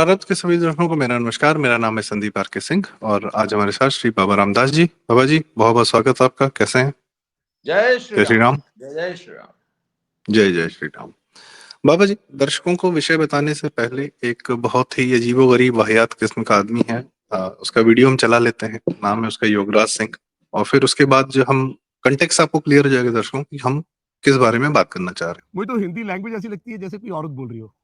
प्रारब्ध के सभी दर्शकों को मेरा नमस्कार। मेरा नाम है संदीप आर के सिंह और आज हमारे साथ श्री बाबा रामदास जी। बाबा जी, बहुत बहुत स्वागत है आपका। कैसे हैं? जय श्री जय श्री राम। राम। जय जय श्री राम। जय जय श्री राम। बाबा जी, दर्शकों को विषय बताने से पहले एक बहुत ही अजीबोगरीब वाहियात किस्म का आदमी है, उसका वीडियो हम चला लेते हैं। नाम है उसका योगराज सिंह। और फिर उसके बाद जो हम कंटेक्स्ट आपको क्लियर हो जाएगा दर्शकों कि हम किस बारे में बात करना चाह रहे हैं। मुझे तो हिंदी लैंग्वेज ऐसी लगती है जैसे कोई औरत बोल रही हो।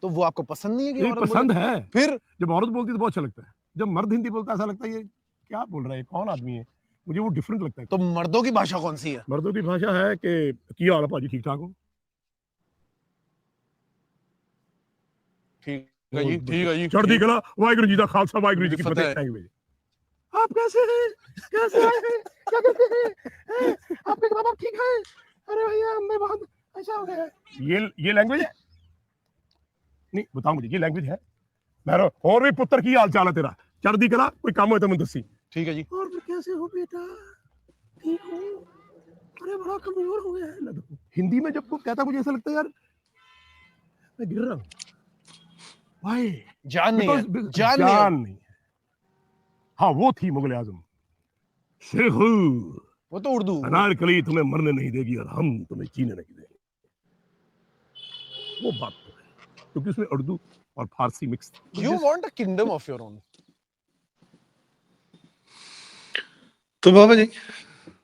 तो वो आपको पसंद नहीं है कि ये औरत पसंद बोले? है। फिर जब औरत बोलती है तो बहुत अच्छा लगता है। जब मर्द हिंदी बोलता है ऐसा लगता है ये क्या बोल रहा है, कौन आदमी है। मुझे वो डिफरेंट लगता है। तो मर्दों की भाषा कौन सी है? मर्दों की भाषा है कि क्या हाल है भाजी, ठीक ठाक हो? ठीक है जी, ठीक है जी। चढ़ती कला, वाहिगुरु जी का खालसा, वाहिगुरु जी की फतेह। लैंग्वेज आप कैसे हैं, कैसे आए हैं, क्या करते हैं, आपके माँ बाप ठीक है? अरे भैया मैं बहुत ऐसा हो गया है। ये लैंग्वेज है? नहीं बताओ मुझे, ये लैंग्वेज है? मैं और भी पुत्र की हाल चाल है तेरा? चढ़ती कला, कोई काम हो तो मैं दसी। ठीक है जी। और फिर कैसे हो बेटा, ठीक हो? अरे बड़ा कमजोर हो गया है। हिंदी में जब वो कहता मुझे ऐसा लगता है यार मैं गिर रहा हूँ। भाई जान नहीं है, जान नहीं है। हाँ वो थी मुगल आजम शेखू, वो तो उर्दू। अनारकली तुम्हें मरने नहीं देगी और हम तुम्हें जीने नहीं देंगे। वो बात तो है क्योंकि उसमें उर्दू और फारसी mix. You want a kingdom of your own. तो बाबा जी,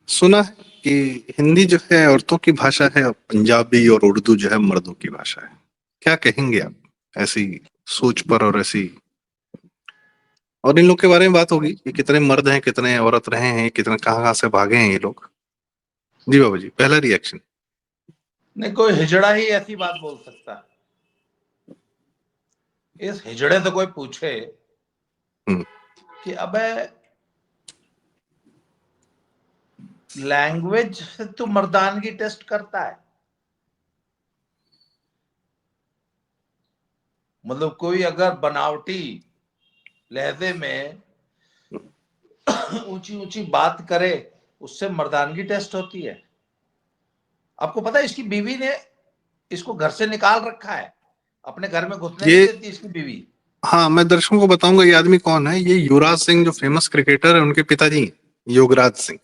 सुना है कि हिंदी जो है औरतों की भाषा है और पंजाबी और उर्दू जो है मर्दों की भाषा है। क्या कहेंगे आप ऐसी सोच पर और ऐसी, और इन लोग के बारे में बात होगी कि कितने मर्द हैं, कितने औरत रहे हैं, कितने कहाँ से भागे हैं ये लोग। जी बाबा जी, पहला रिएक्शन। नहीं, कोई हिजड़ा ही ऐसी बात बोल सकता है। इस हिजड़े से कोई पूछे कि अबे लैंग्वेज से तू मर्दानगी टेस्ट करता है? मतलब कोई अगर बनावटी लहजे में ऊंची ऊंची बात करे उससे मर्दानगी टेस्ट होती है? आपको पता है इसकी बीवी ने इसको घर से निकाल रखा है, अपने घर में घुसने नहीं देती इसकी बीवी। हाँ, मैं दर्शकों को बताऊंगा ये आदमी कौन है। ये युवराज सिंह जो फेमस क्रिकेटर है उनके पिताजी योगराज सिंह।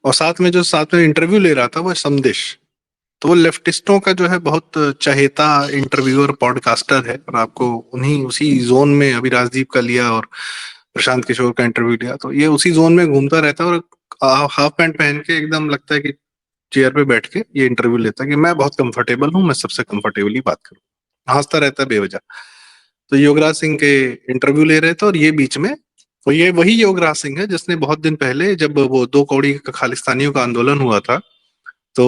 और साथ में जो साथ में इंटरव्यू ले रहा था वो समदेश। तो वो लेफ्टिस्टों का जो है बहुत चहेता इंटरव्यूअर पॉडकास्टर है। और आपको उन्हीं उसी जोन में अभी राजदीप का लिया और प्रशांत किशोर का इंटरव्यू लिया, तो ये उसी जोन में घूमता रहता है और हाफ पैंट पहन के एकदम लगता है कि चेयर पे बैठ के ये इंटरव्यू लेता है कि मैं बहुत कंफर्टेबल हूँ, मैं सबसे कंफर्टेबली बात करूँ। हंसता रहता है बेवजह। तो योगराज सिंह के इंटरव्यू ले रहे थे और ये बीच में, तो ये वही योगराज सिंह है जिसने बहुत दिन पहले जब वो 2 कौड़ी खालिस्तानियों का आंदोलन हुआ था तो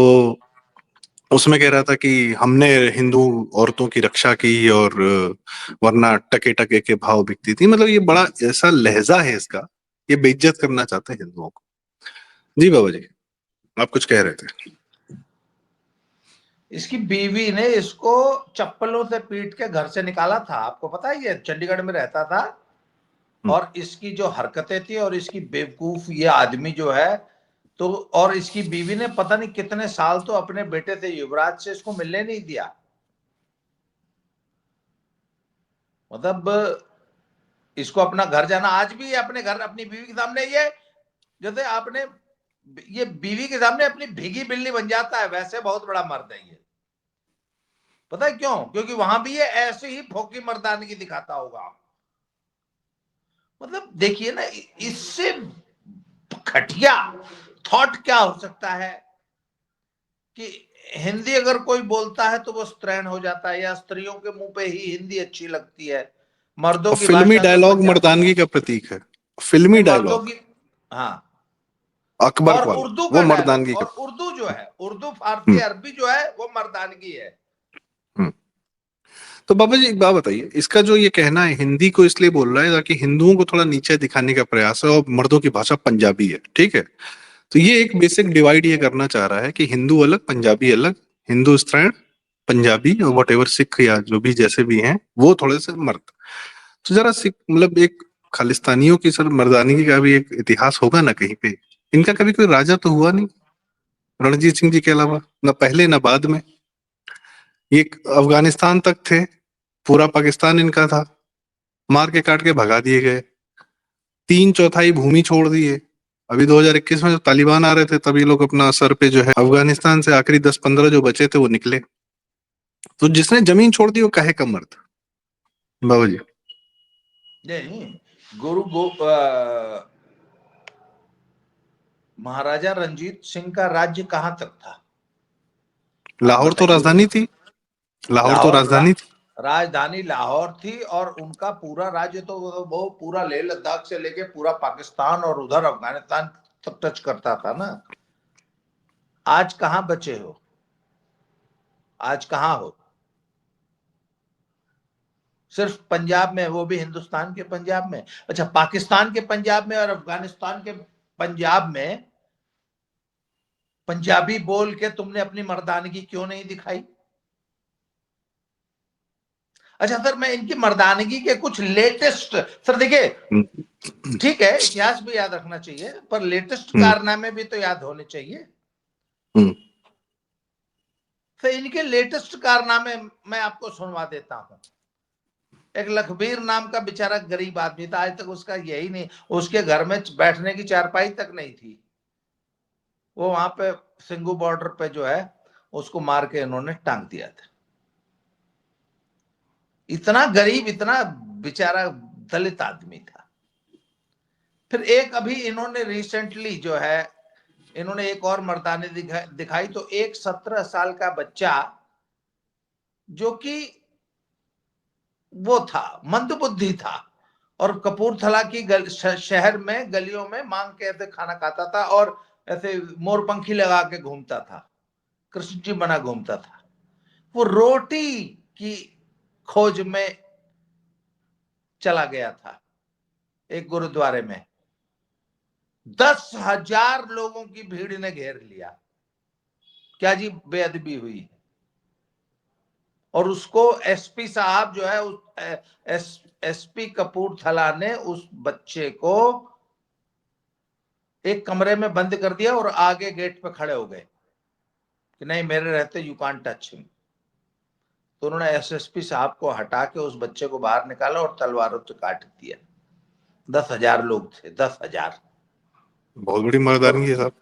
उसमें कह रहा था कि हमने हिंदू औरतों की रक्षा की और वरना टके टके के भाव बिकती थी। मतलब ये बड़ा ऐसा लहजा है इसका, ये बेइज्जत करना चाहते हैं हिंदुओं को। जी बाबा जी, आप कुछ कह रहे थे। इसकी बीवी ने इसको चप्पलों से पीट के घर से निकाला था। आपको पता है ये चंडीगढ़ में रहता था और इसकी जो हरकतें थी और इसकी बेवकूफ ये आदमी जो है, तो और इसकी बीवी ने पता नहीं कितने साल तो अपने बेटे से युवराज से इसको मिलने नहीं दिया। मतलब इसको अपना घर जाना, आज भी अपने घर अपनी बीवी के सामने ये जैसे आपने ये बीवी के सामने अपनी भीगी बिल्ली बन जाता है, वैसे बहुत बड़ा मर्द है ये। पता है क्यों? क्योंकि वहां भी ये ऐसे ही फोकी मर्दानगी दिखाता होगा। मतलब देखिए ना, इससे घटिया थॉट क्या हो सकता है कि हिंदी अगर कोई बोलता है तो वो स्त्रैण हो जाता है, या स्त्रियों के मुंह पे ही हिंदी अच्छी लगती है। मर्दों की फिल्मी भाषा डायलॉग मर्दानगी का प्रतीक है। फिल्मी मर्दों डायलॉग, की, हाँ। अकबर और वाला उर्दू वो का डायलॉग, मर्दानगी और का। उर्दू जो है, उर्दू फारसी अरबी जो है वो मर्दानगी है। तो बाबा जी एक बात बताइए, इसका जो ये कहना है हिंदी को इसलिए बोल रहा है ताकि हिंदुओं को थोड़ा नीचे दिखाने का प्रयास है और मर्दों की भाषा पंजाबी है, ठीक है। तो ये एक बेसिक डिवाइड ये करना चाह रहा है कि हिंदू अलग पंजाबी अलग, हिंदू स्त्रैण पंजाबी और वट एवर सिख या जो भी जैसे भी हैं वो थोड़े से मर्द। तो जरा सिख मतलब एक खालिस्तानियों की सर मर्दानगी का भी एक इतिहास होगा ना कहीं पे। इनका कभी कोई राजा तो हुआ नहीं रणजीत सिंह जी के अलावा, ना पहले ना बाद में। ये अफगानिस्तान तक थे, पूरा पाकिस्तान इनका था, मार के काट के भगा दिए गए, 3/4 भूमि छोड़ दिए। अभी 2021 में जब तालिबान आ रहे थे तब ये लोग अपना सर पे जो है अफगानिस्तान से आखिरी 10-15 जो बचे थे वो निकले। तो जिसने जमीन छोड़ दी वो काहे का मर्द बाबू जी? नहीं, महाराजा रंजीत सिंह का राज्य कहां तक था, आप लाहौर तो बताइए राजधानी मुझे। थी, लाहौर तो राजधानी थी। राजधानी लाहौर थी और उनका पूरा राज्य तो वो पूरा लेह लद्दाख से लेके पूरा पाकिस्तान और उधर अफगानिस्तान तक टच करता था ना। आज कहां बचे हो, आज कहां हो? सिर्फ पंजाब में, वो भी हिंदुस्तान के पंजाब में। अच्छा, पाकिस्तान के पंजाब में और अफगानिस्तान के पंजाब में पंजाबी बोल के तुमने अपनी मर्दानगी क्यों नहीं दिखाई? अच्छा सर, मैं इनकी मर्दानगी के कुछ लेटेस्ट, सर देखिए, ठीक है इतिहास भी याद रखना चाहिए पर लेटेस्ट कारनामे भी तो याद होने चाहिए। तो इनके लेटेस्ट कारनामे मैं आपको सुनवा देता हूं। एक लखबीर नाम का बेचारा गरीब आदमी था, आज तक उसका यही नहीं, उसके घर में बैठने की चारपाई तक नहीं थी। वो वहां पे सिंगू बॉर्डर पे जो है उसको मार के इन्होंने टांग दिया था। इतना गरीब, इतना बेचारा दलित आदमी था। फिर एक अभी इन्होंने रिसेंटली जो है इन्होंने एक और मर्दानी दिखाई। तो एक 17 साल का बच्चा जो कि वो था, मंदबुद्धि था और कपूरथला की शहर में गलियों में मांग के ऐसे खाना खाता था और ऐसे मोरपंखी लगा के घूमता था, कृष्ण जी बना घूमता था। वो रोटी की खोज में चला गया था एक गुरुद्वारे में। 10,000 लोगों की भीड़ ने घेर लिया। क्या जी बेअदबी हुई। और उसको एसपी साहब जो है एसपी कपूरथला ने उस बच्चे को एक कमरे में बंद कर दिया और आगे गेट पे खड़े हो गए कि नहीं मेरे रहते यू कांट टच हिम। तो उन्होंने एसएसपी साहब को हटा के उस बच्चे को बाहर निकाला और तलवारों से काट दिया। 10,000 लोग थे, 10,000। बहुत बड़ी मर्दानगी है साहब।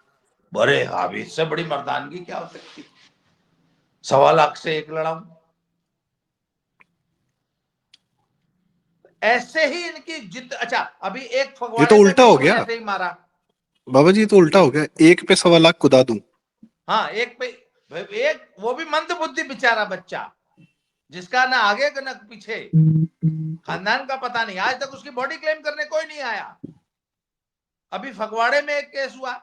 बड़े हाँ, इससे बड़ी मर्दानगी क्या हो सकती। 1.25 लाख से एक लड़ा। ऐसे ही इनकी जिद। अच्छा, अभी एक ये फगवाड़े तो में उल्टा भी हो इन्होंने गया ऐसे ही मारा। बाबा जी, तो उल्टा हो गया, एक पे 1.25 लाख कुदा दूं। हाँ, एक पे एक, वो भी मंदबुद्धि बेचारा बच्चा जिसका ना आगे का ना पीछे, खानदान का पता नहीं, आज तक उसकी बॉडी क्लेम करने कोई नहीं आया। अभी फगवाड़े में एक केस हुआ,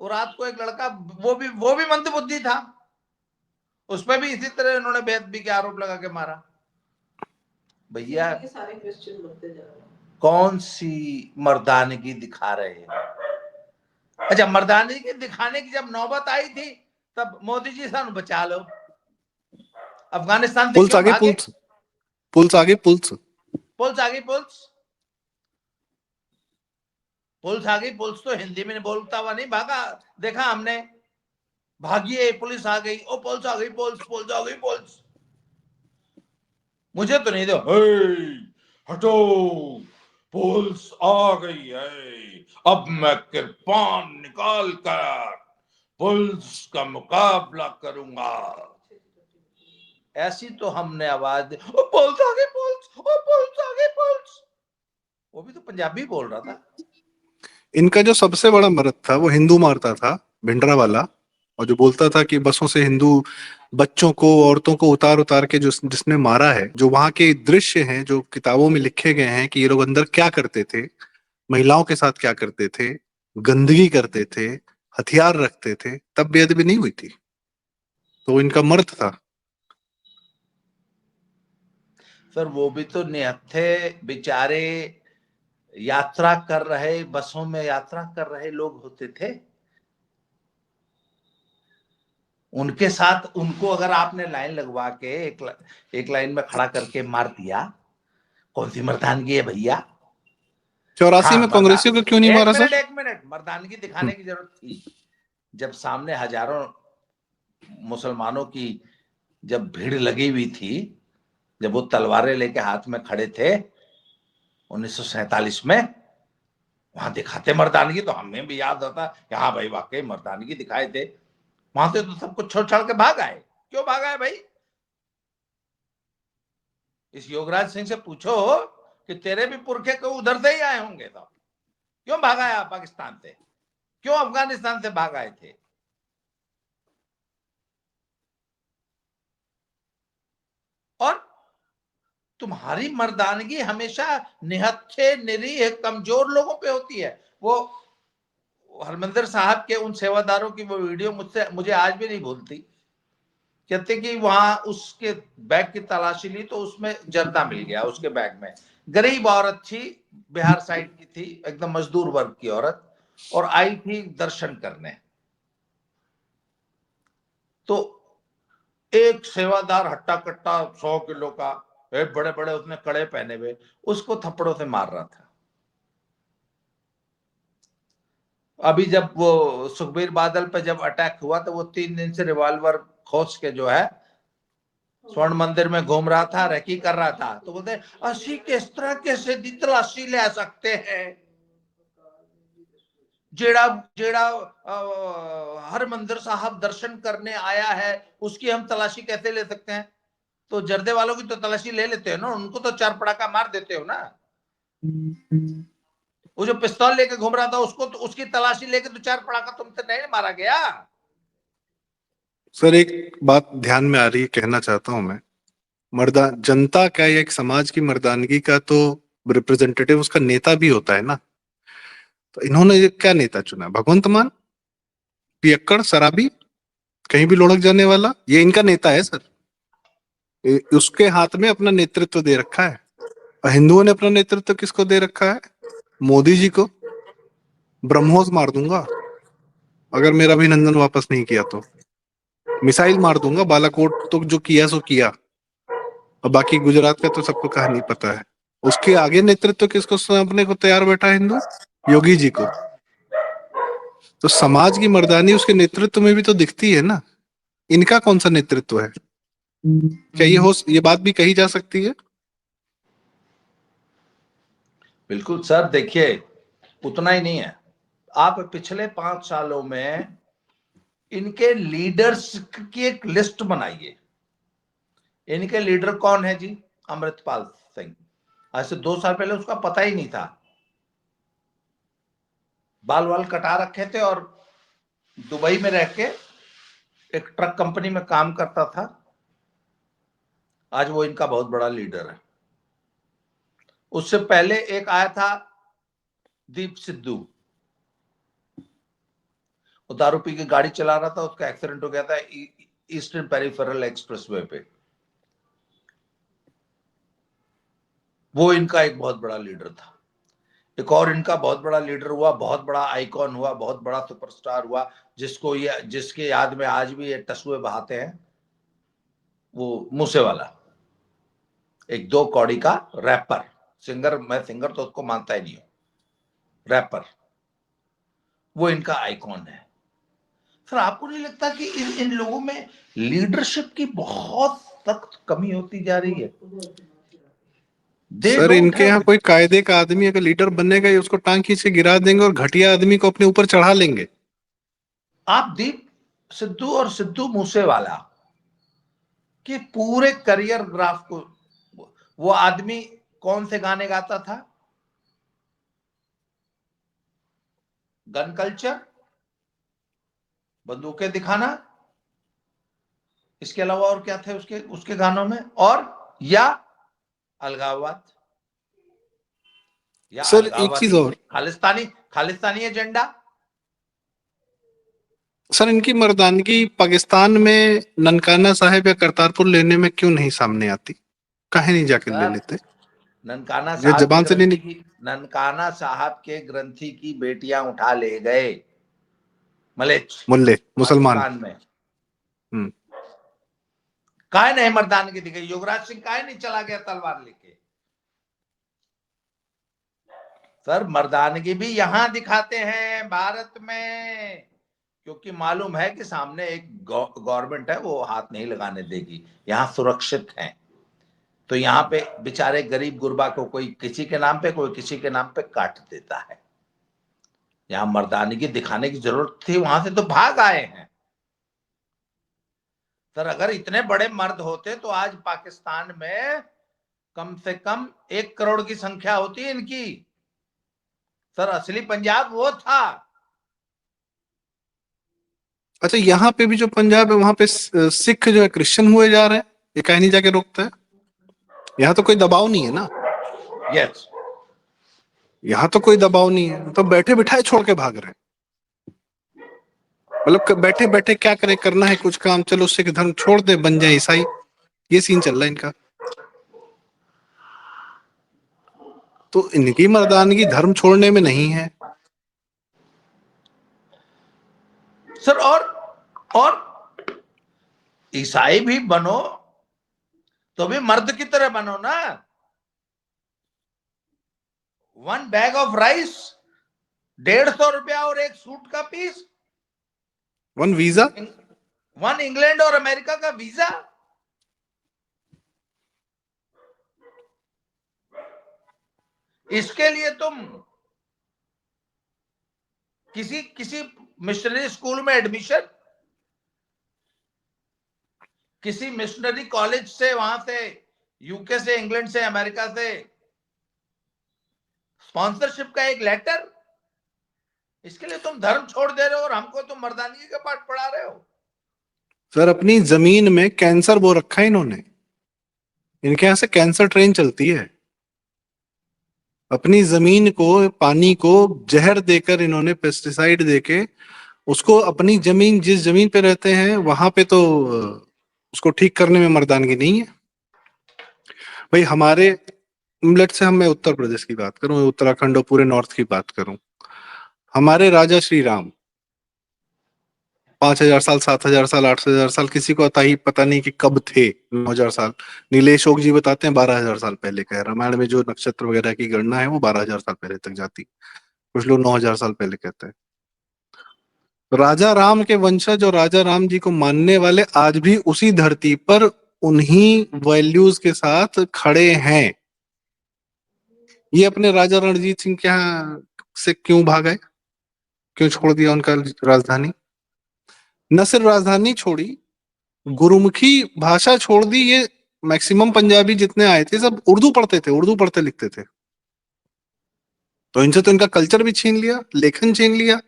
वो रात को एक लड़का, वो भी मंदबुद्धि था, उस पर भी इसी तरह इन्होंने बेअदबी के आरोप लगा के मारा। भैया सारे क्वेश्चन बढ़ते जा रहे हैं। कौन सी मर्दानगी दिखा रहे हैं? अच्छा, मर्दानगी दिखाने की जब नौबत आई थी तब मोदी जी सानू बचा लो। अफगानिस्तान से पुलिस क्यों आगे, भागे? पुलिस आगे, पुलिस पुलिस आ गई, पुलिस आ गई। पुलिस तो हिंदी में बोलता हुआ नहीं भागा, देखा हमने, भागिए पुलिस आ गई, ओ पुलिस आ गई, पुलिस आ गई, पुलिस। मुझे तो नहीं दो, हटो, पुलिस आ गई है, अब मैं कृपान निकाल कर पुलिस का मुकाबला करूंगा। ऐसी तो हमने आवाज दी, ओ पुलिस आ गई, पुलिस, ओ पुलिस आ गई, पुलिस। वो भी तो पंजाबी बोल रहा था। इनका जो सबसे बड़ा मर्द था वो हिंदू मारता था, भिंडरा वाला, और जो बोलता था कि बसों से हिंदू बच्चों को, औरतों को उतार उतार के जो जिसने मारा है, जो वहां के दृश्य हैं जो किताबों में लिखे गए हैं कि ये लोग अंदर क्या करते थे, महिलाओं के साथ क्या करते थे, गंदगी करते थे, हथियार रखते थे, तब बेअदबी नहीं हुई थी। तो इनका मर्द था। सर वो भी तो निहत्थे बेचारे यात्रा कर रहे, बसों में यात्रा कर रहे लोग होते थे। उनके साथ उनको अगर आपने लाइन लगवा के एक लाइन में खड़ा करके मार दिया, कौन सी मर्दानगी है भैया? 84 हाँ, में कांग्रेसियों को क्यों नहीं मारा सर? एक मिनट, मर्दानगी दिखाने की जरूरत थी। जब सामने हजारों मुसलमानों की जब भीड़ लगी हुई थी जब वो तलवारें लेके हाथ में खड़े थे 1947 में, वहां दिखाते मर्दानगी, तो हमें भी याद होता कि हाँ भाई वाकई मर्दानगी दिखाए थे। वहां से तो सब कुछ छोड़ छाड़ के भाग आए। क्यों भाग आए भाई? इस योगराज सिंह से पूछो कि तेरे भी पुरखे को उधर से ही आए होंगे, तो क्यों भाग आया पाकिस्तान से, क्यों अफगानिस्तान से भाग आए थे? और तुम्हारी मर्दानगी हमेशा निहत्थे, निरीह, कमजोर लोगों पे होती है। वो हरमिंदर साहब के उन सेवादारों की वो वीडियो मुझे आज भी नहीं भूलती। कहते कि वहां उसके बैग की तलाशी ली तो उसमें जर्दा मिल गया उसके बैग में। गरीब औरत थी, बिहार साइड की थी, एकदम मजदूर वर्ग की औरत, और आई थी दर्शन करने। तो एक सेवादार हट्टा कट्टा 100 किलो का, बड़े बड़े उसने कड़े पहने हुए, उसको थप्पड़ों से मार रहा था। अभी जब वो सुखबीर बादल पे जब अटैक हुआ तो वो 3 दिन से रिवॉल्वर खोज के जो है स्वर्ण मंदिर में घूम रहा था, रेकी कर रहा था। तो बोलते असी किस तरह कैसे दी तलाशी ले सकते हैं, जेड़ा जेड़ा हरमंदिर साहब दर्शन करने आया है उसकी हम तलाशी कैसे ले सकते हैं? तो जर्दे वालों की तो तलाशी ले लेते हो ना, उनको तो 4 पड़ाका मार देते हो ना। वो जो पिस्तौल लेके घूम रहा था उसको तो उसकी तलाशी लेके तो 4 पड़ाका तुमसे नहीं मारा गया। सर एक बात ध्यान में आ रही है, कहना चाहता हूं मैं, मर्दा जनता का या एक समाज की मर्दानगी का तो रिप्रेजेंटेटिव उसका नेता भी होता है ना। तो इन्होंने ये क्या नेता चुना? भगवंत मान, पियक्कड़, शराबी, कहीं भी लुढ़क जाने वाला, ये इनका नेता है सर। उसके हाथ में अपना नेतृत्व दे रखा है। और हिंदुओं ने अपना नेतृत्व किसको दे रखा है? मोदी जी को। ब्रह्मोस मार दूंगा अगर मेरा अभिनंदन वापस नहीं किया तो। मिसाइल मार दूंगा, बालाकोट तो जो किया सो किया। और बाकी गुजरात का तो सबको कहानी पता है। उसके आगे नेतृत्व किसको सौंपने को तैयार बैठा है हिंदू? योगी जी को। तो समाज की मर्दानी उसके नेतृत्व में भी तो दिखती है ना। इनका कौन सा नेतृत्व है? क्या ये बात भी कही जा सकती है? बिल्कुल सर, देखिए उतना ही नहीं है। आप पिछले 5 सालों में इनके लीडर्स की एक लिस्ट बनाइए। इनके लीडर कौन है जी? अमृतपाल सिंह। आज से 2 साल पहले उसका पता ही नहीं था, बाल वाल कटा रखे थे और दुबई में रह के एक ट्रक कंपनी में काम करता था। आज वो इनका बहुत बड़ा लीडर है। उससे पहले एक आया था दीप सिद्धू, वो दारू पी के गाड़ी चला रहा था, उसका एक्सीडेंट हो गया था ईस्टर्न पेरिफेरल एक्सप्रेसवे पे। वो इनका एक बहुत बड़ा लीडर था। एक और इनका बहुत बड़ा लीडर हुआ, बहुत बड़ा आइकॉन हुआ, बहुत बड़ा सुपरस्टार हुआ, जिसके याद में आज भी ये टसुए बहाते हैं, वो मूसेवाला। एक 2 कौड़ी का रैपर, सिंगर, मैं सिंगर तो उसको मानता ही नहीं हूं, रैपर, वो इनका आइकॉन है। सर आपको नहीं लगता कि इन लोगों में लीडरशिप की बहुत सख्त कमी होती जा रही है? दे सर डोंट इनके यहाँ हैव। कोई कायदे का आदमी अगर लीडर बनने का, उसको टांग खींच गिरा देंगे और घटिया आदमी को अपने ऊपर चढ़ा लेंगे। आप दीप सिद्धू और सिद्धू मूसेवाला के पूरे करियर ग्राफ को, वो आदमी कौन से गाने गाता था? गन कल्चर, बंदूकें दिखाना, इसके अलावा और क्या थे उसके उसके गानों में? और या अलगाववाद, या सर एक चीज अलगाववादी, और, खालिस्तानी खालिस्तानी एजेंडा। सर इनकी मर्दानगी पाकिस्तान में ननकाना साहिब या करतारपुर लेने में क्यों नहीं सामने आती? काहे नहीं जाके ले सर लेते? ननकाना ये साहब के जबान से नहीं ग्रंथी की ननकाना साहब के ग्रंथी की बेटियां उठा ले गए मलेच्छ मुल्ले मुसलमान। पाकिस्तान में। हम्म। काहे नहीं मर्दानगी दिखाई? युवराज सिंह काहे नहीं चला गया तलवार लेके? सर मर्दानगी भी यहां दिखाते हैं भारत में, क्योंकि मालूम है कि सामने एक गवर्नमेंट है, वो हाथ नहीं लगाने देगी, यहां सुरक्षित है। तो यहाँ पे बेचारे गरीब गुरबा को कोई किसी के नाम पे, कोई किसी के नाम पे काट देता है। यहाँ मर्दानगी दिखाने की जरूरत थी, वहां से तो भाग आए हैं। सर अगर इतने बड़े मर्द होते तो आज पाकिस्तान में कम से कम 1 करोड़ की संख्या होती है इनकी। सर असली पंजाब वो था। अच्छा, यहाँ पे भी जो पंजाब है वहां पे सिख जो है क्रिश्चियन हुए जा रहे हैं, ये कहीं नहीं जाके रोकता है। यहाँ तो कोई दबाव नहीं है ना, यस, यहाँ तो कोई दबाव नहीं है, तो बैठे बिठाए छोड़ के भाग रहे हैं। मतलब बैठे बैठे क्या करे, करना है कुछ काम, चलो सिख धर्म छोड़ दे, बन जाए ईसाई, ये सीन चल रहा है इनका। तो इनकी मर्दानगी धर्म छोड़ने में नहीं है सर। और ईसाई भी बनो तो भी मर्द की तरह बनो ना। 1 बैग ऑफ राइस 150 रुपया और 1 सूट का पीस, 1 वीजा, 1 इंग्लैंड और अमेरिका का वीजा। इसके लिए तुम किसी मिशनरी स्कूल में एडमिशन, किसी मिशनरी कॉलेज से, वहां से यूके से, इंग्लैंड से, अमेरिका से स्पॉन्सरशिप का एक लेटर, इसके लिए तुम धर्म छोड़ दे रहे हो और हमको तुम मर्दानगी का पाठ पढ़ा रहे हो। सर अपनी जमीन में कैंसर बो रखा है इन्होंने, इनके यहां से कैंसर ट्रेन चलती है। अपनी जमीन को, पानी को जहर देकर इन्होंने, पेस्टिसाइड देके उसको, अपनी जमीन, जिस जमीन पे रहते हैं वहां पे तो उसको ठीक करने में मर्दानगी नहीं है भाई। हमारे लेट से मैं उत्तर प्रदेश की बात करूं, उत्तराखंड और पूरे नॉर्थ की बात करूं, हमारे राजा श्री राम 5000 साल, 7000 साल, 8000 साल, किसी को पता नहीं कि कब थे। 9000 साल, नीलेश ओक जी बताते हैं 12000 साल पहले का है। रामायण में जो नक्षत्र वगैरह की गणना है वो 12000 साल पहले तक जाती, कुछ लोग 9000 साल पहले कहते हैं। राजा राम के वंशज और राजा राम जी को मानने वाले आज भी उसी धरती पर उन्हीं वैल्यूज के साथ खड़े हैं। ये अपने राजा रणजीत सिंह के यहाँ से क्यों भाग गए, क्यों छोड़ दिया उनका राजधानी? न सिर्फ राजधानी छोड़ी, गुरुमुखी भाषा छोड़ दी। ये मैक्सिमम पंजाबी जितने आए थे सब उर्दू पढ़ते थे, उर्दू पढ़ते लिखते थे। तो इनसे तो इनका कल्चर भी छीन लिया, लेखन छीन लिया,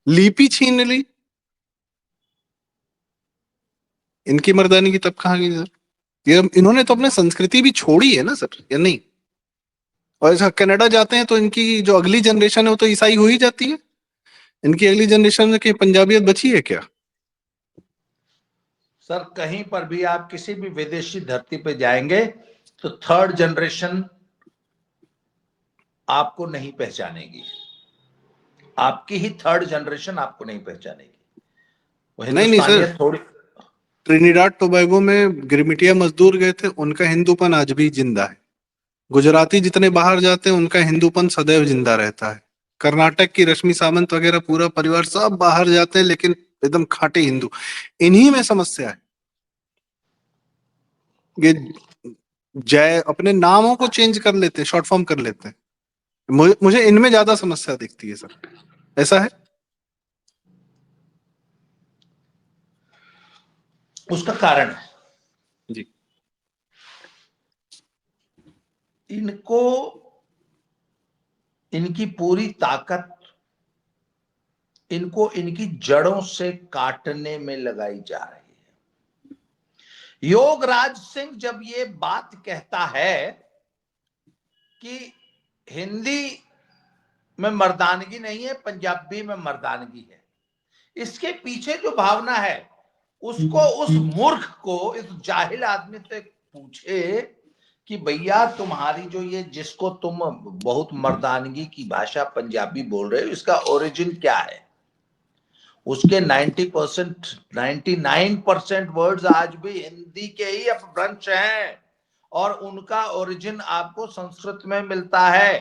लिपि छीन ली। इनकी मर्दानगी तब कहाँ गई सर? ये इन्होंने तो अपने संस्कृति भी छोड़ी है ना सर, या नहीं? और ऐसा कनाडा जाते हैं तो इनकी जो अगली जनरेशन है वो तो ईसाई हो ही जाती है। इनकी अगली जनरेशन में कि पंजाबियत बची है क्या? सर कहीं पर भी आप किसी भी विदेशी धरती पे जाएंगे तो 3rd जनरेशन आपको नहीं पहचानेगी, आपकी ही 3rd जनरेशन आपको नहीं पहचानेगी। वो नहीं सर, हिंदुस्तानियत थोड़ी। ट्रिनिडाड टोबैगो में गिरमिटिया मजदूर गए थे, उनका हिंदूपन आज भी जिंदा है। गुजराती जितने बाहर जाते हैं उनका हिंदूपन सदैव जिंदा रहता है। कर्नाटक की रश्मि सामंत वगैरह पूरा परिवार सब बाहर जाते हैं लेकिन एकदम खांटे हिंदू। इन्हीं में समस्या है। ये जय अपने नामों को चेंज कर लेते हैं, शॉर्ट फॉर्म कर लेते हैं। मुझे इनमें ज्यादा समस्या दिखती है सर, ऐसा है? उसका कारण है जी, इनको, इनकी पूरी ताकत इनको इनकी जड़ों से काटने में लगाई जा रही है। योगराज सिंह जब ये बात कहता है कि हिंदी में मर्दानगी नहीं है, पंजाबी में मर्दानगी है, इसके पीछे जो भावना है उसको, उस मूर्ख को, इस जाहिल आदमी से पूछे कि भैया तुम्हारी जो ये, जिसको तुम बहुत मर्दानगी की भाषा पंजाबी बोल रहे हो, इसका ओरिजिन क्या है? उसके 90%, 99% वर्ड्स आज भी हिंदी के ही अपभ्रंश हैं और उनका ओरिजिन आपको संस्कृत में मिलता है।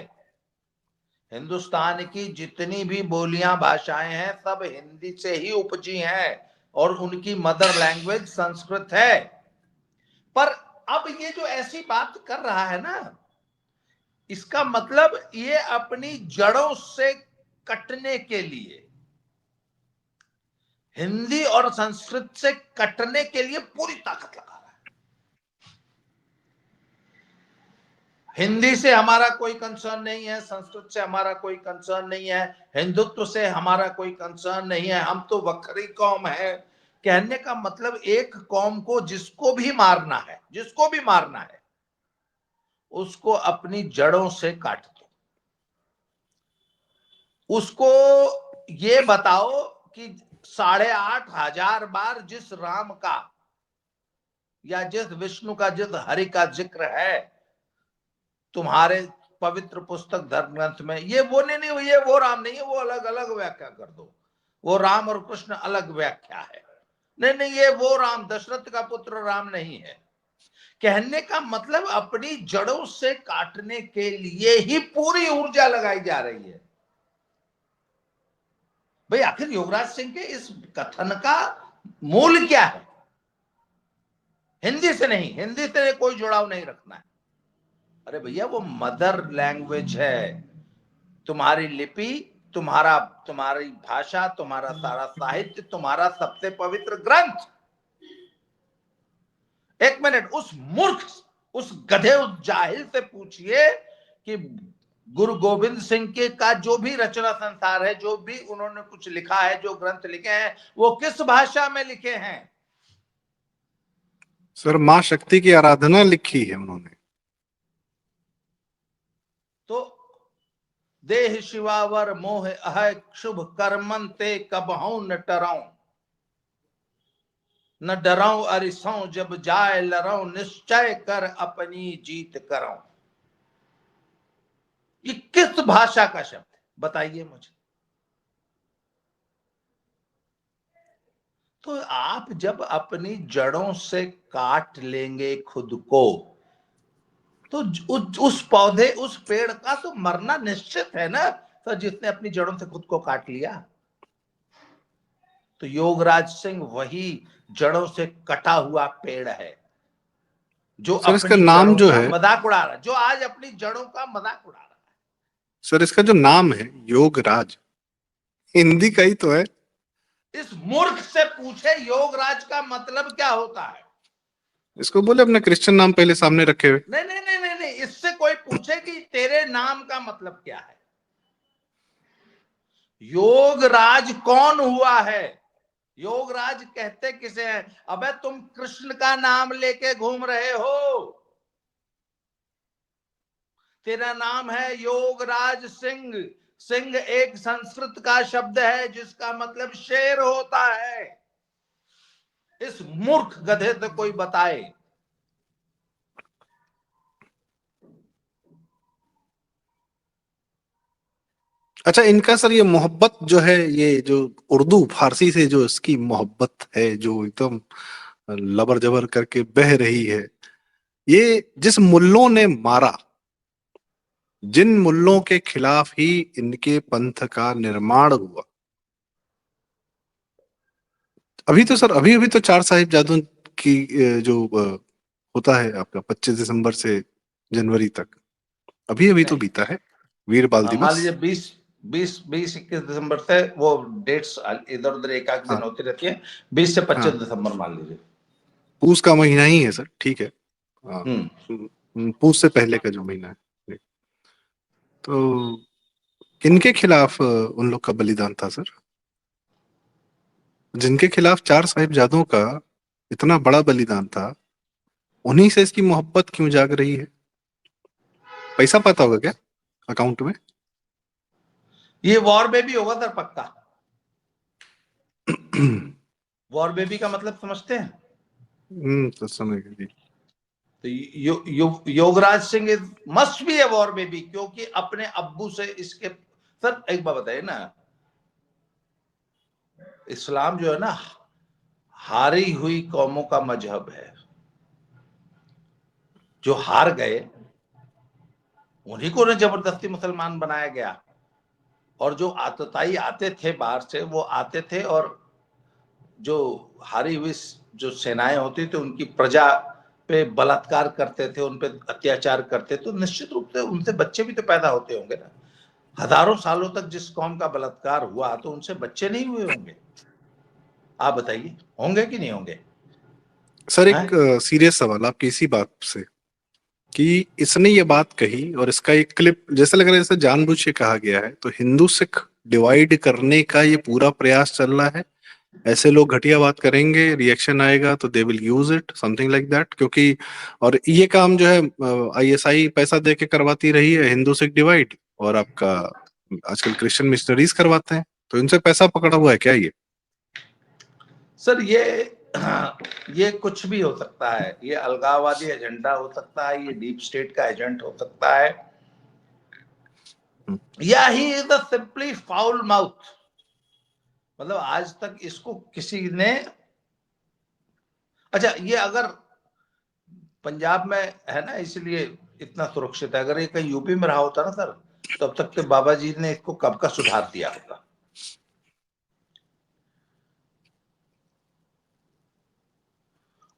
हिंदुस्तान की जितनी भी बोलियां, भाषाएं हैं, सब हिंदी से ही उपजी हैं और उनकी मदर लैंग्वेज संस्कृत है। पर अब ये जो ऐसी बात कर रहा है ना, इसका मतलब ये अपनी जड़ों से कटने के लिए, हिंदी और संस्कृत से कटने के लिए पूरी ताकत लगा रहा है। हिंदी से हमारा कोई कंसर्न नहीं है, संस्कृत से हमारा कोई कंसर्न नहीं है, हिंदुत्व से हमारा कोई कंसर्न नहीं है, हम तो वक्री कौम है। कहने का मतलब एक कौम को जिसको भी मारना है, जिसको भी मारना है, उसको अपनी जड़ों से काट दो। उसको ये बताओ कि 8,500 बार जिस राम का या जिस विष्णु का, जिस हरि का जिक्र है तुम्हारे पवित्र पुस्तक धर्म ग्रंथ में, ये वो नहीं, ये वो राम नहीं है, वो अलग अलग व्याख्या कर दो। वो राम और कृष्ण अलग व्याख्या है। नहीं, ये वो राम दशरथ का पुत्र राम नहीं है। कहने का मतलब अपनी जड़ों से काटने के लिए ही पूरी ऊर्जा लगाई जा रही है। भाई आखिर योगराज सिंह के इस कथन का मूल क्या है? हिंदी से नहीं, हिंदी से कोई जुड़ाव नहीं रखना है। अरे भैया वो मदर लैंग्वेज है, तुम्हारी लिपि, तुम्हारी भाषा, तुम्हारा सारा साहित्य, तुम्हारा सबसे पवित्र ग्रंथ। एक मिनट, उस मूर्ख, उस गधे, उस जाहिल से पूछिए कि गुरु गोविंद सिंह के का जो भी रचना संसार है, जो भी उन्होंने कुछ लिखा है, जो ग्रंथ लिखे हैं, वो किस भाषा में लिखे हैं? सर मां शक्ति की आराधना लिखी है उन्होंने। तो देह शिवावर मोह अह शुभ कर्मन ते कबहू न टराऊं, न डराऊं अरिसों जब जाए लड़ाऊं, निश्चय कर अपनी जीत कराऊं। ये किस भाषा का शब्द है बताइए मुझे। तो आप जब अपनी जड़ों से काट लेंगे खुद को, तो उस पौधे, उस पेड़ का तो मरना निश्चित है ना सर, जिसने अपनी जड़ों से खुद को काट लिया। तो योगराज सिंह वही जड़ों से कटा हुआ पेड़ है जो सर इसका अपनी नाम जड़ों जो का है, मजाक उड़ा रहा है, जो आज अपनी जड़ों का मजाक उड़ा रहा है। सर इसका जो नाम है योगराज, हिंदी का ही तो है। इस मूर्ख से पूछे योगराज का मतलब क्या होता है। इसको बोले अपना क्रिश्चियन नाम पहले सामने रखे हुए। नहीं नहीं नहीं नहीं नहीं, इससे कोई पूछे कि तेरे नाम का मतलब क्या है। योगराज कौन हुआ है? योगराज कहते किसे हैं? अबे तुम कृष्ण का नाम लेके घूम रहे हो। तेरा नाम है योगराज सिंह। सिंह एक संस्कृत का शब्द है जिसका मतलब शेर होता है। इस मूर्ख गधे से कोई बताए। अच्छा इनका सर ये मोहब्बत जो है, ये जो उर्दू फारसी से जो इसकी मोहब्बत है, जो एकदम लबर जबर करके बह रही है, ये जिस मुल्लों ने मारा, जिन मुल्लों के खिलाफ ही इनके पंथ का निर्माण हुआ। अभी तो सर अभी अभी तो चार साहिबजादों की जो होता है आपका 25 दिसंबर से जनवरी तक, अभी अभी तो नहीं, बीता है वीर बाल मान दिवस। लीजिए 21 दिसंबर से वो डेट्स इधर उधर एक आध दिन हाँ होती रहती है। 20 से 25 हाँ, दिसंबर मान लीजिए। पूस का महीना ही है सर, ठीक है। हाँ, हम्म। पूस से पहले का जो महीना है। तो किनके खिलाफ उन लोग का बलिदान था सर? जिनके खिलाफ चार साहिबजादों का इतना बड़ा बलिदान था, उन्हीं से इसकी मोहब्बत क्यों जाग रही है? पैसा पाता होगा क्या अकाउंट में? ये वॉर बेबी होगा सर पक्का। वॉर बेबी का मतलब समझते हैं? तो समझ गए। तो Yograj Singh must be a war baby, क्योंकि अपने अब्बू से इसके। सर एक बात बताइए ना, इस्लाम जो है ना, हारी हुई कौमों का मजहब है। जो हार गए उन्हीं को ना जबरदस्ती मुसलमान बनाया गया। और जो आतताई आते थे बाहर से, वो आते थे और जो हारी हुई जो सेनाएं होती थी उनकी प्रजा पे बलात्कार करते थे, उन पे अत्याचार करते, तो निश्चित रूप से उनसे बच्चे भी तो पैदा होते होंगे ना। हजारों सालों तक जिस कौम का बलात्कार हुआ तो उनसे बच्चे नहीं हुए होंगे? आप बताइए, होंगे कि नहीं होंगे? सर हैं? एक सीरियस सवाल आपकी इसी बात से, कि इसने ये बात कही और इसका एक क्लिप जैसे लग रहा है जैसे जानबूझ के कहा गया है, तो हिंदू सिख डिवाइड करने का ये पूरा प्रयास चल रहा है। ऐसे लोग घटिया बात करेंगे, रिएक्शन आएगा तो they will use it something like that, क्योंकि और ये काम जो है आईएसआई पैसा दे के करवाती रही है, हिंदू सिख डिवाइड, और आपका आजकल क्रिश्चियन मिशनरीज करवाते हैं, तो इनसे पैसा पकड़ा हुआ है क्या ये? सर ये कुछ भी हो सकता है, ये अलगाववादी एजेंडा हो सकता है, ये डीप स्टेट का एजेंट हो सकता है, या he is the simply foul mouth. मतलब आज तक इसको किसी ने, अच्छा ये अगर पंजाब में है ना इसलिए इतना सुरक्षित है, अगर ये कहीं यूपी में रहा होता ना सर, तब तक तो बाबा जी ने इसको कब का सुधार दिया होता।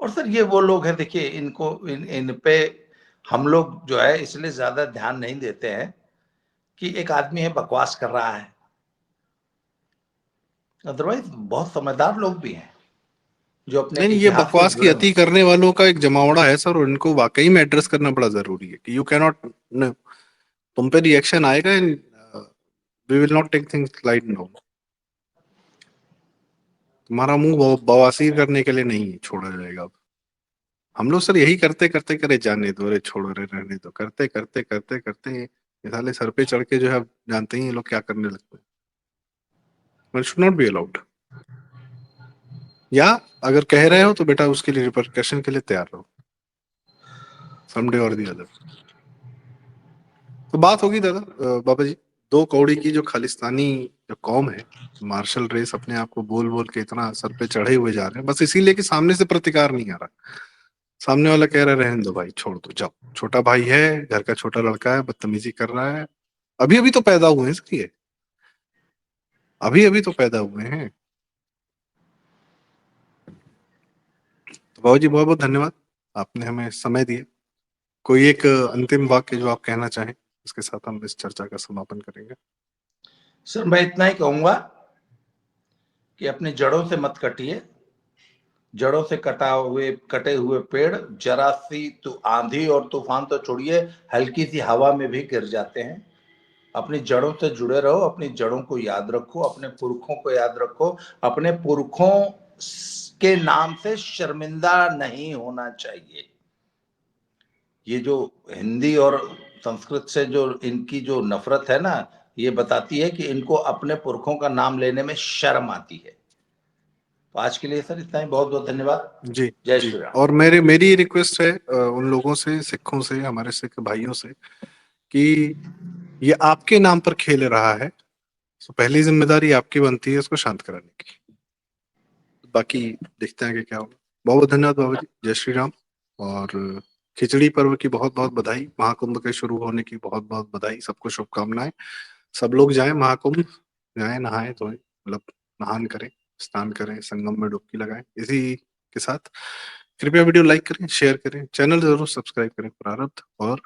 और सर ये वो लोग हैं, देखिए इनको इन पे हम लोग जो है इसलिए ज्यादा ध्यान नहीं देते हैं कि एक आदमी है बकवास कर रहा है, अदरवाइज बहुत समझदार लोग भी हैं जो अपने नहीं, ये इतिहास से बकवास की जुड़े अति हुए। करने वालों का एक जमावड़ा है सर, और इनको वाकई में एड्रेस करना बड़ा जरूरी है कि यू कैनॉट, तुम पे रिएक्शन आएगा and we will not take things light down. तुम्हारा मुंह बवासीर करने के लिए नहीं छोड़ा जाएगा अब। हम लोग सर यही करते करते करे जाने दो, अरे छोड़ो रे रहने दो, करते करते करते करते ये साले सर पे चढ़ के जो है, आप जानते ही ये लोग क्या करने लगते हैं। But should not be allowed, या अगर कह रहे हो तो बेटा उसके लिए रिपरकशन के लिए तैयार रहो समडे और दी अदर। तो बात होगी दादा बाबा जी, दो कौड़ी की जो खालिस्तानी जो कौम है, मार्शल रेस अपने आप को बोल बोल के इतना सर पे चढ़े हुए जा रहे हैं, बस इसीलिए कि सामने से प्रतिकार नहीं आ रहा। सामने वाला कह रहा है रहने दो भाई, छोड़ दो, जाओ, छोटा भाई है, घर का छोटा लड़का है, बदतमीजी कर रहा है, अभी अभी तो पैदा हुए हैं सर, ये अभी अभी तो पैदा हुए हैं। तो बाबू जी बहुत बहुत धन्यवाद, आपने हमें समय दिया। कोई एक अंतिम वाक्य जो आप कहना चाहें, इसके साथ हम इस चर्चा का समापन करेंगे। सर मैं इतना ही कहूंगा कि अपनी जड़ों से मत कटिए, जड़ों से कटे हुए पेड़ जरा सी आंधी और तूफान तो छोड़िए, हल्की सी हवा में भी गिर जाते हैं। अपनी जड़ों से जुड़े रहो, अपनी जड़ों को याद रखो, अपने पुरखों को याद रखो, अपने पुरखों के नाम से शर्मिंदा नहीं होना चाहिए। ये जो हिंदी और संस्कृत से जो इनकी जो नफरत है ना, ये बताती है कि इनको अपने पुरखों का नाम लेने में शर्म आती है। तो आज के लिए सर इतना ही, बहुत बहुत धन्यवाद। जी जय जी, श्री राम। और मेरी रिक्वेस्ट है उन लोगों से, सिखों से, हमारे सिख भाइयों से, कि ये आपके नाम पर खेल रहा है, तो पहली जिम्मेदारी आपकी बनती है इसको शांत कराने की। बाकी देखते हैं कि क्या होगा। बहुत बहुत धन्यवाद बाबा जी, जय श्री राम। और खिचड़ी पर्व की बहुत बहुत बधाई, महाकुंभ के शुरू होने की बहुत बहुत बधाई, सबको शुभकामनाएं। सब लोग जाएं महाकुंभ, जाएं, नहाएं तो मतलब नहान करें, स्नान करें, संगम में डुबकी लगाएं। इसी के साथ कृपया वीडियो लाइक करें, शेयर करें, चैनल जरूर सब्सक्राइब करें प्रारब्ध, और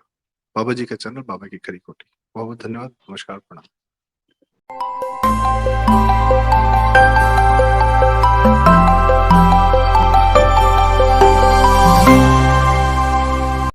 बाबा जी का चैनल बाबा की खरी कोठी। बहुत बहुत धन्यवाद, नमस्कार, प्रणाम।